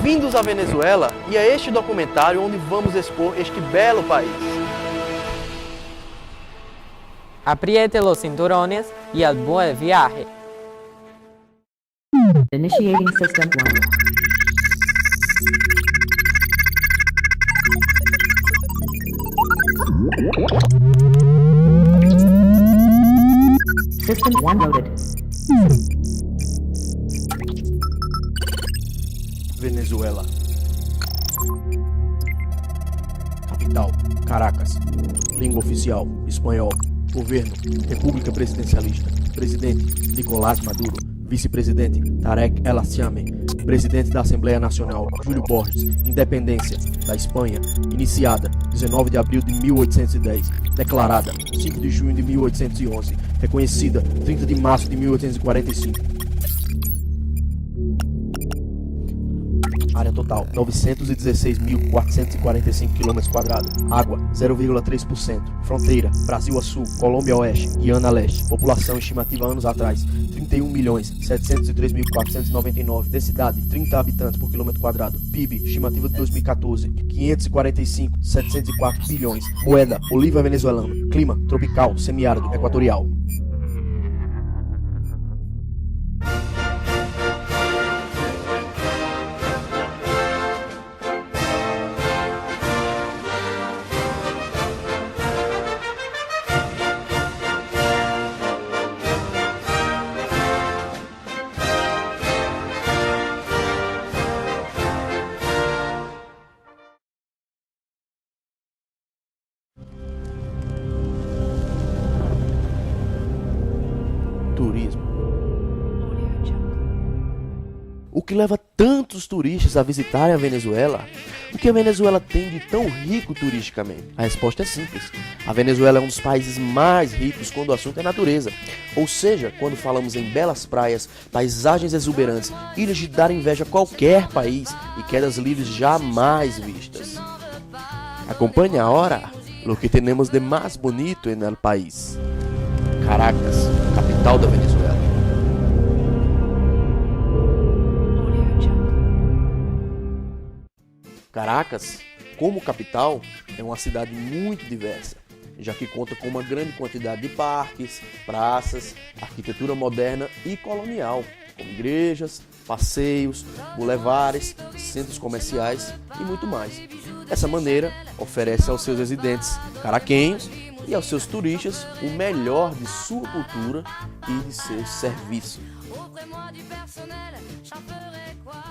Bem-vindos à Venezuela e a este documentário onde vamos expor este belo país. Apriete los cinturones y al buen viaje. Initiating System 1. System 1 loaded. Venezuela. Capital: Caracas. Língua oficial: espanhol. Governo: República Presidencialista. Presidente: Nicolás Maduro. Vice-presidente: Tarek El Aissami. Presidente da Assembleia Nacional: Júlio Borges. Independência da Espanha iniciada 19 de abril de 1810. Declarada 5 de junho de 1811. Reconhecida 30 de março de 1845. Área total: 916.445 km². Água: 0,3%. Fronteira: Brasil a sul, Colômbia a oeste, Guiana a leste. População estimativa anos atrás: 31.703.499. Densidade: 30 habitantes por km². PIB estimativa de 2014: 545.704 bilhões. Moeda: Bolívar venezuelano. Clima: tropical, semiárido, equatorial. Turismo. O que leva tantos turistas a visitarem a Venezuela? O que a Venezuela tem de tão rico turisticamente? A resposta é simples. A Venezuela é um dos países mais ricos quando o assunto é natureza. Ou seja, quando falamos em belas praias, paisagens exuberantes, ilhas de dar inveja a qualquer país e quedas livres jamais vistas. Acompanhe agora o que temos de mais bonito en el país. Caracas, capital da Venezuela. Caracas, como capital, é uma cidade muito diversa, já que conta com uma grande quantidade de parques, praças, arquitetura moderna e colonial, como igrejas, passeios, bulevares, centros comerciais e muito mais. Dessa maneira, oferece aos seus residentes caraquenhos e aos seus turistas o melhor de sua cultura e de seu serviço.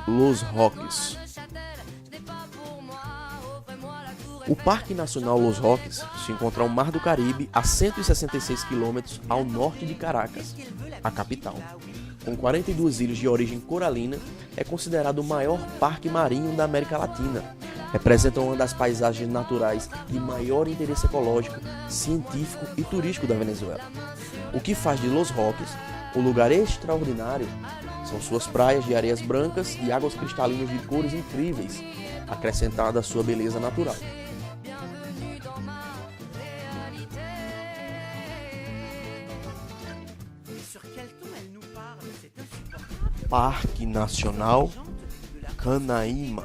Los Roques. O Parque Nacional Los Roques se encontra ao Mar do Caribe, a 166 km ao norte de Caracas, a capital. Com 42 ilhas de origem coralina, é considerado o maior parque marinho da América Latina. Representa uma das paisagens naturais de maior interesse ecológico, científico e turístico da Venezuela. O que faz de Los Roques um lugar extraordinário são suas praias de areias brancas e águas cristalinas de cores incríveis, acrescentada à sua beleza natural. Parque Nacional Canaima.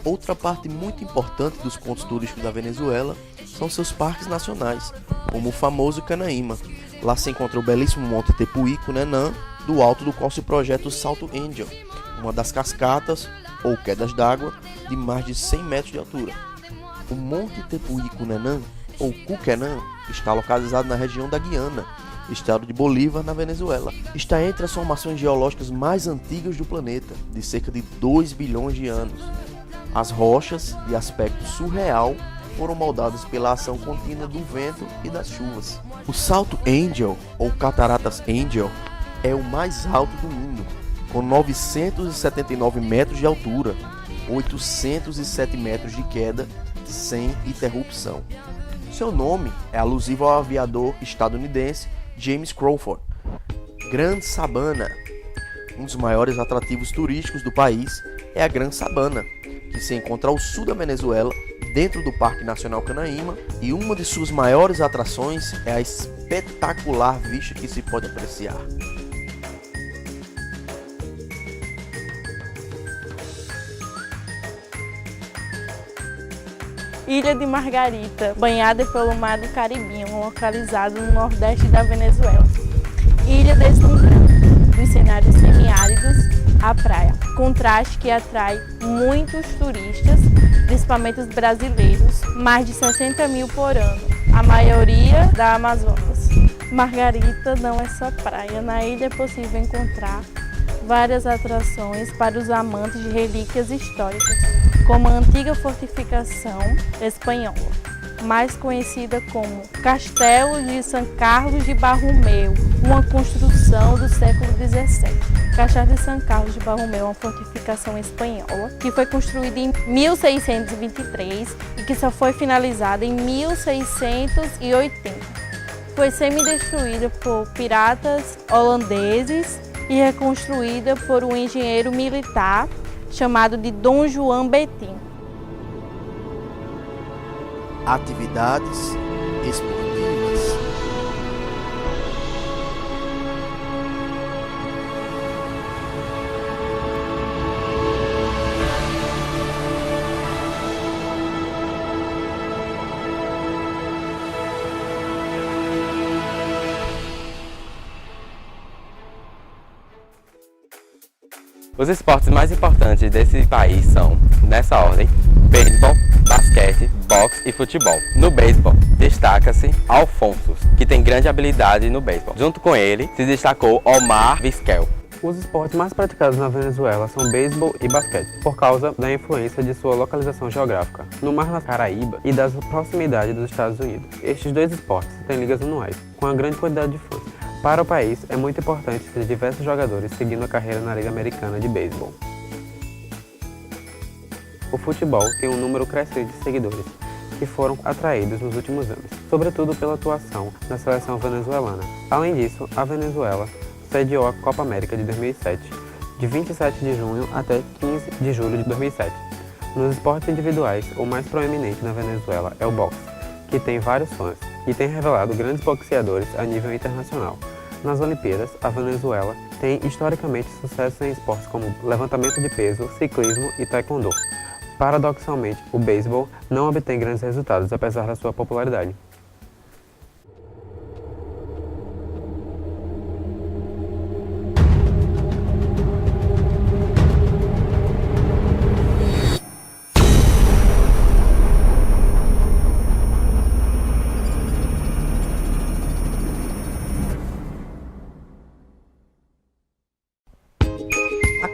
Outra parte muito importante dos pontos turísticos da Venezuela são seus parques nacionais, como o famoso Canaima. Lá se encontra o belíssimo Monte Tepuy Cunenã, do alto do qual se projeta o Salto Angel, uma das cascatas ou quedas d'água de mais de 100 metros de altura. O Monte Tepuy Cunenã, ou Cuquenã, está localizado na região da Guiana, estado de Bolívar, na Venezuela. Está entre as formações geológicas mais antigas do planeta, de cerca de 2 bilhões de anos. As rochas, de aspecto surreal, foram moldadas pela ação contínua do vento e das chuvas. O Salto Angel, ou Cataratas Angel, é o mais alto do mundo, com 979 metros de altura, 807 metros de queda, sem interrupção. Seu nome é alusivo ao aviador estadunidense James Crawford. Gran Sabana. Um dos maiores atrativos turísticos do país é a Gran Sabana, que se encontra ao sul da Venezuela, dentro do Parque Nacional Canaima, e uma de suas maiores atrações é a espetacular vista que se pode apreciar. Ilha de Margarita, banhada pelo Mar do Caribe, localizado no nordeste da Venezuela. Ilha deslumbrante, dos cenários semiáridos à praia, contraste que atrai muitos turistas, principalmente os brasileiros, mais de 60 mil por ano, a maioria da Amazonas. Margarita não é só praia, na ilha é possível encontrar várias atrações para os amantes de relíquias históricas, como a antiga fortificação espanhola, mais conhecida como Castelo de São Carlos de Barromeu, uma construção do século XVII. Castelo de São Carlos de Barromeu é uma fortificação espanhola que foi construída em 1623 e que só foi finalizada em 1680. Foi semi-destruída por piratas holandeses e reconstruída por um engenheiro militar chamado de Dom João Betim. Atividades esportivas. Os esportes mais importantes desse país são, nessa ordem, beisebol, basquete, boxe e futebol. No beisebol, destaca-se Alfonso, que tem grande habilidade no beisebol. Junto com ele, se destacou Omar Vizquel. Os esportes mais praticados na Venezuela são beisebol e basquete, por causa da influência de sua localização geográfica, no Mar da Caraíba e da proximidade dos Estados Unidos. Estes dois esportes têm ligas anuais, com uma grande quantidade de fãs. Para o país, é muito importante ter diversos jogadores seguindo a carreira na Liga Americana de Beisebol. O futebol tem um número crescente de seguidores, que foram atraídos nos últimos anos, sobretudo pela atuação na seleção venezuelana. Além disso, a Venezuela sediou a Copa América de 2007, de 27 de junho até 15 de julho de 2007. Nos esportes individuais, o mais proeminente na Venezuela é o boxe, que tem vários fãs e tem revelado grandes boxeadores a nível internacional. Nas Olimpíadas, a Venezuela tem historicamente sucesso em esportes como levantamento de peso, ciclismo e taekwondo. Paradoxalmente, o beisebol não obtém grandes resultados apesar da sua popularidade.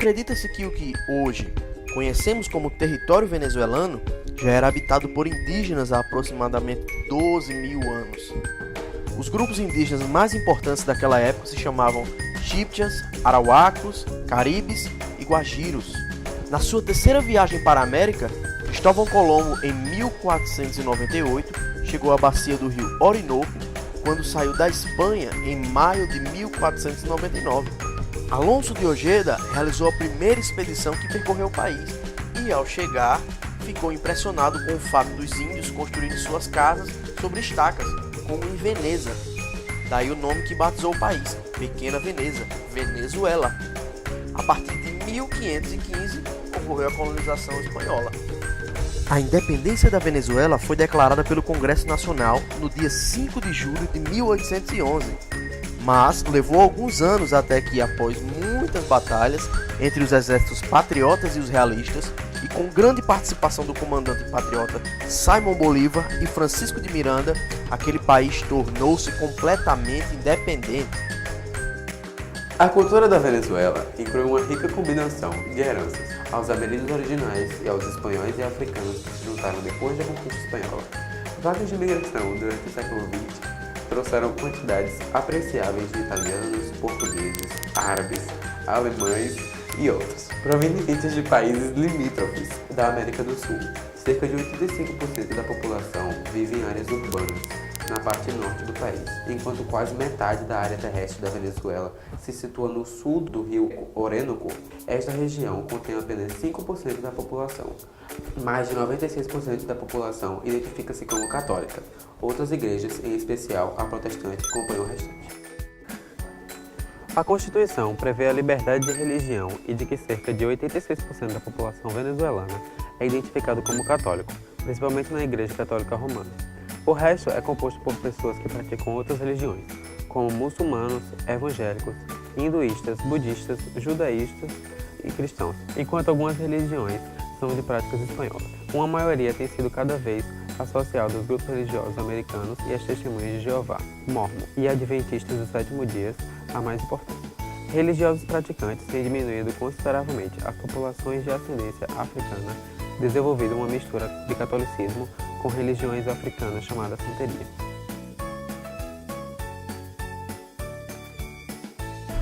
Acredita-se que o que hoje conhecemos como território venezuelano já era habitado por indígenas há aproximadamente 12 mil anos. Os grupos indígenas mais importantes daquela época se chamavam Chibchas, Arauacos, Caribes e Guajiros. Na sua terceira viagem para a América, Cristóvão Colombo, em 1498, chegou à bacia do rio Orinoco, quando saiu da Espanha em maio de 1499. Alonso de Ojeda realizou a primeira expedição que percorreu o país e, ao chegar, ficou impressionado com o fato dos índios construírem suas casas sobre estacas, como em Veneza. Daí o nome que batizou o país, Pequena Veneza, Venezuela. A partir de 1515, ocorreu a colonização espanhola. A independência da Venezuela foi declarada pelo Congresso Nacional no dia 5 de julho de 1811. Mas levou alguns anos até que, após muitas batalhas entre os exércitos patriotas e os realistas, e com grande participação do comandante patriota Simón Bolívar e Francisco de Miranda, aquele país tornou-se completamente independente. A cultura da Venezuela inclui uma rica combinação de heranças aos ameríndios originais e aos espanhóis e africanos que se juntaram depois da conquista espanhola. Vagas de imigração durante o século XX trouxeram quantidades apreciáveis de italianos, portugueses, árabes, alemães e outros, provenientes de países limítrofes da América do Sul. Cerca de 85% da população vive em áreas urbanas, na parte norte do país, enquanto quase metade da área terrestre da Venezuela se situa no sul do rio Orinoco. Esta região contém apenas 5% da população. Mais de 96% da população identifica-se como católica. Outras igrejas, em especial a protestante, compõem o restante. A Constituição prevê a liberdade de religião e de que cerca de 86% da população venezuelana é identificado como católico, principalmente na Igreja Católica Romana. O resto é composto por pessoas que praticam outras religiões, como muçulmanos, evangélicos, hinduístas, budistas, judaístas e cristãos, enquanto algumas religiões são de práticas espanholas. Uma maioria tem sido cada vez associada aos grupos religiosos americanos e às testemunhas de Jeová, Mórmon e adventistas do sétimo dia, a mais importante. Religiosos praticantes têm diminuído consideravelmente as populações de ascendência africana, desenvolvendo uma mistura de catolicismo com religiões africanas chamadas santeria.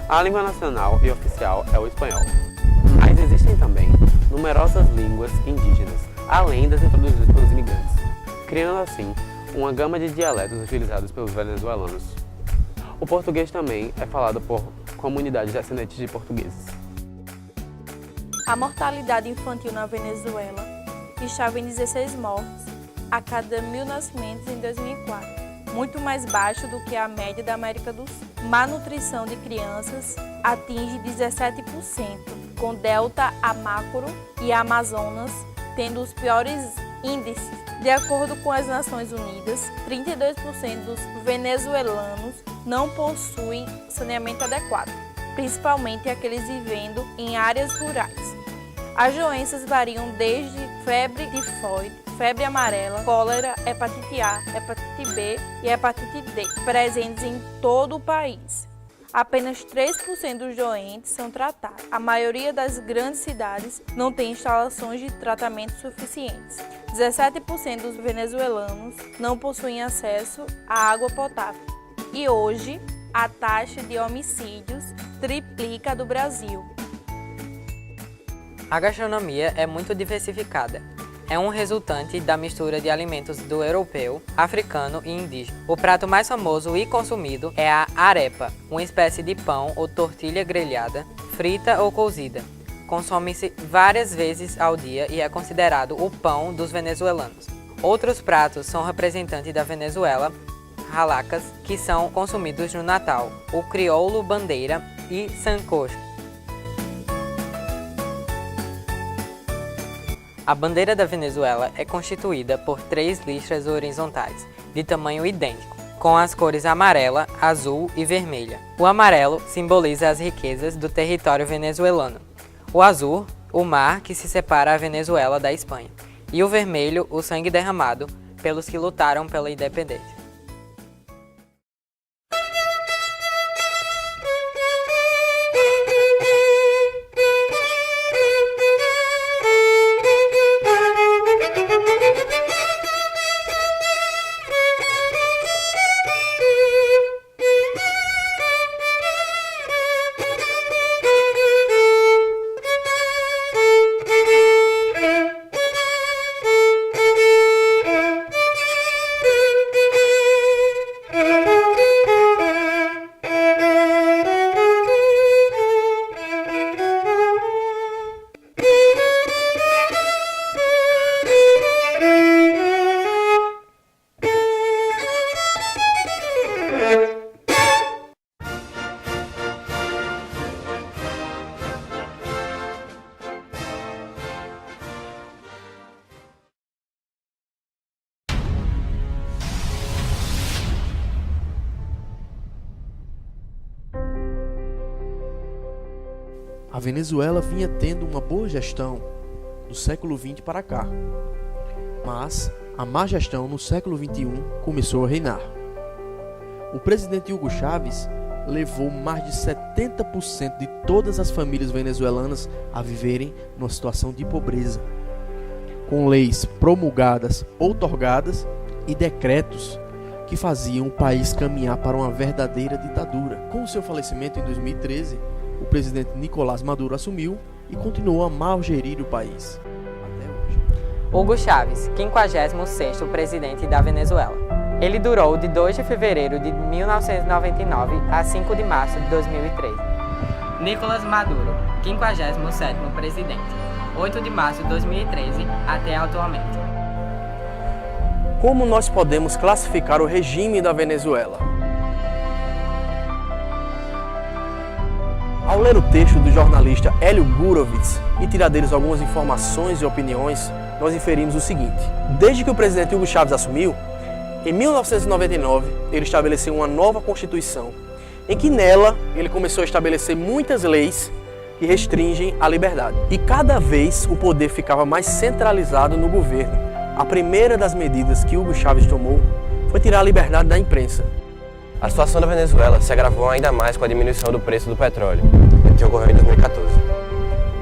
A língua nacional e oficial é o espanhol, mas existem também numerosas línguas indígenas, além das introduzidas pelos imigrantes, criando assim uma gama de dialetos utilizados pelos venezuelanos. O português também é falado por comunidades descendentes de portugueses. A mortalidade infantil na Venezuela estava em 16 mortes a cada 1.000 nascimentos em 2004, muito mais baixo do que a média da América do Sul. Malnutrição de crianças atinge 17%, com Delta, Amacuro e Amazonas tendo os piores índices. De acordo com as Nações Unidas, 32% dos venezuelanos não possuem saneamento adequado, principalmente aqueles vivendo em áreas rurais. As doenças variam desde febre tifoide, febre amarela, cólera, hepatite A, hepatite B e hepatite D, presentes em todo o país. Apenas 3% dos doentes são tratados. A maioria das grandes cidades não tem instalações de tratamento suficientes. 17% dos venezuelanos não possuem acesso à água potável. E hoje, a taxa de homicídios triplica a do Brasil. A gastronomia é muito diversificada. É um resultante da mistura de alimentos do europeu, africano e indígena. O prato mais famoso e consumido é a arepa, uma espécie de pão ou tortilha grelhada, frita ou cozida. Consome-se várias vezes ao dia e é considerado o pão dos venezuelanos. Outros pratos são representantes da Venezuela, halacas, que são consumidos no Natal, o crioulo bandeira e sancocho. A bandeira da Venezuela é constituída por 3 listras horizontais, de tamanho idêntico, com as cores amarela, azul e vermelha. O amarelo simboliza as riquezas do território venezuelano. O azul, o mar que se separa a Venezuela da Espanha. E o vermelho, o sangue derramado pelos que lutaram pela independência. A Venezuela vinha tendo uma boa gestão do século XX para cá, mas a má gestão no século XXI começou a reinar. O presidente Hugo Chávez levou mais de 70% de todas as famílias venezuelanas a viverem numa situação de pobreza, com leis promulgadas, outorgadas e decretos que faziam o país caminhar para uma verdadeira ditadura. Com o seu falecimento em 2013, o presidente Nicolás Maduro assumiu e continuou a mal gerir o país até hoje. Hugo Chávez, 56º presidente da Venezuela. Ele durou de 2 de fevereiro de 1999 a 5 de março de 2013. Nicolás Maduro, 57º presidente, 8 de março de 2013 até atualmente. Como nós podemos classificar o regime da Venezuela? ler o texto do jornalista Hélio Gurovitz e tirar deles algumas informações e opiniões, nós inferimos o seguinte: desde que o presidente Hugo Chávez assumiu, em 1999, ele estabeleceu uma nova Constituição, em que nela ele começou a estabelecer muitas leis que restringem a liberdade. E cada vez o poder ficava mais centralizado no governo. A primeira das medidas que Hugo Chávez tomou foi tirar a liberdade da imprensa. A situação da Venezuela se agravou ainda mais com a diminuição do preço do petróleo, que ocorreu em 2014.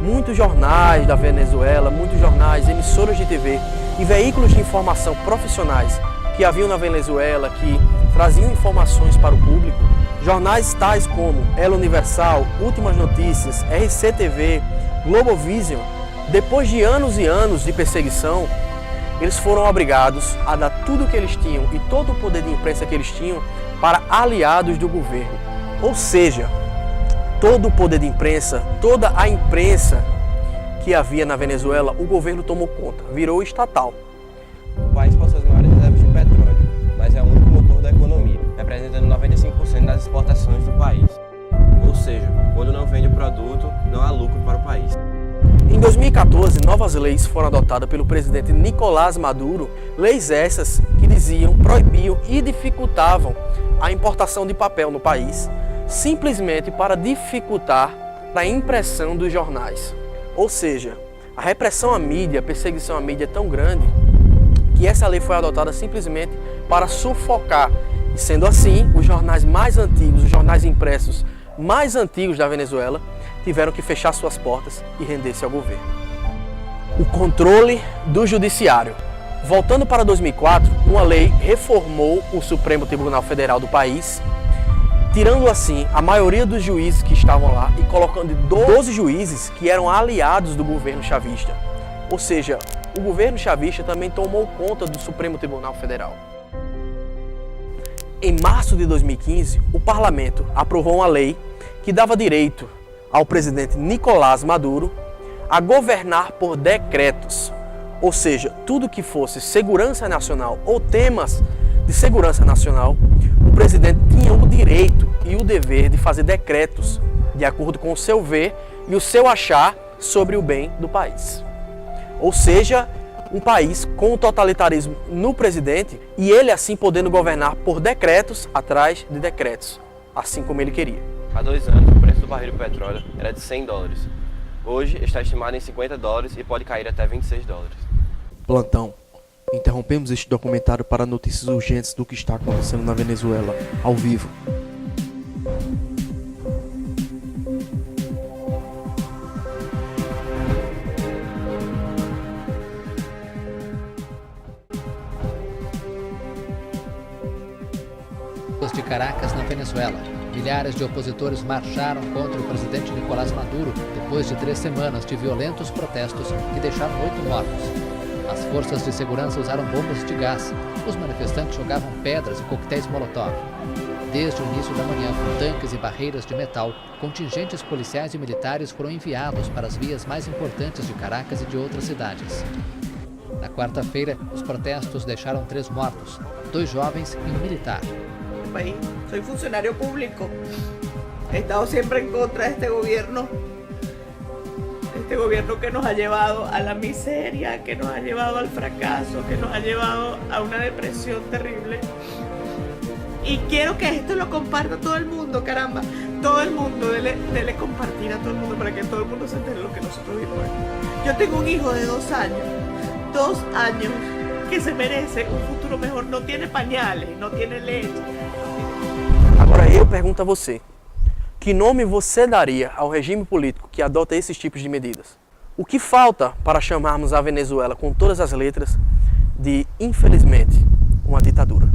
Muitos jornais da Venezuela, muitos jornais, emissoras de TV e veículos de informação profissionais que haviam na Venezuela, que traziam informações para o público, jornais tais como El Universal, Últimas Notícias, RCTV, Globovision, depois de anos e anos de perseguição, eles foram obrigados a dar tudo o que eles tinham e todo o poder de imprensa que eles tinham para aliados do governo. Ou seja, todo o poder de imprensa, toda a imprensa que havia na Venezuela, o governo tomou conta, virou estatal. O país possui as maiores reservas de petróleo, mas é o único motor da economia, representando 95% das exportações do país. Ou seja, quando não vende o produto, não há lucro para o país. Em 2014, novas leis foram adotadas pelo presidente Nicolás Maduro, leis essas que proibiam e dificultavam a importação de papel no país, simplesmente para dificultar a impressão dos jornais. Ou seja, a repressão à mídia, a perseguição à mídia é tão grande que essa lei foi adotada simplesmente para sufocar. E sendo assim, os jornais mais antigos, os jornais impressos mais antigos da Venezuela, tiveram que fechar suas portas e render-se ao governo. O controle do judiciário. Voltando para 2004, uma lei reformou o Supremo Tribunal Federal do país, tirando assim a maioria dos juízes que estavam lá e colocando 12 juízes que eram aliados do governo chavista. Ou seja, o governo chavista também tomou conta do Supremo Tribunal Federal. Em março de 2015, o parlamento aprovou uma lei que dava direito ao presidente Nicolás Maduro a governar por decretos. Ou seja, tudo que fosse segurança nacional ou temas de segurança nacional, o presidente tinha o direito e o dever de fazer decretos de acordo com o seu ver e o seu achar sobre o bem do país. Ou seja, um país com o totalitarismo no presidente e ele assim podendo governar por decretos atrás de decretos, assim como ele queria. Há 2 anos, o preço do barril de petróleo era de $100. Hoje está estimado em $50 e pode cair até $26. Plantão. Interrompemos este documentário para notícias urgentes do que está acontecendo na Venezuela, ao vivo. De Caracas, na Venezuela. Milhares de opositores marcharam contra o presidente Nicolás Maduro depois de 3 semanas de violentos protestos que deixaram 8 mortos. As forças de segurança usaram bombas de gás. Os manifestantes jogavam pedras e coquetéis Molotov. Desde o início da manhã, com tanques e barreiras de metal, contingentes policiais e militares foram enviados para as vias mais importantes de Caracas e de outras cidades. Na quarta-feira, os protestos deixaram 3 mortos, 2 jovens e um militar. País. Soy funcionario público. He estado siempre en contra de este gobierno que nos ha llevado a la miseria, que nos ha llevado al fracaso, que nos ha llevado a una depresión terrible. Y quiero que esto lo comparta todo el mundo, caramba, todo el mundo, dele compartir a todo el mundo para que todo el mundo se entere de lo que nosotros vivimos. Yo tengo un hijo de 2 años, 2 años, que se merece um futuro melhor, não tem pañales, não tem leite. Agora eu pergunto a você, que nome você daria ao regime político que adota esses tipos de medidas? O que falta para chamarmos a Venezuela com todas as letras de, infelizmente, uma ditadura?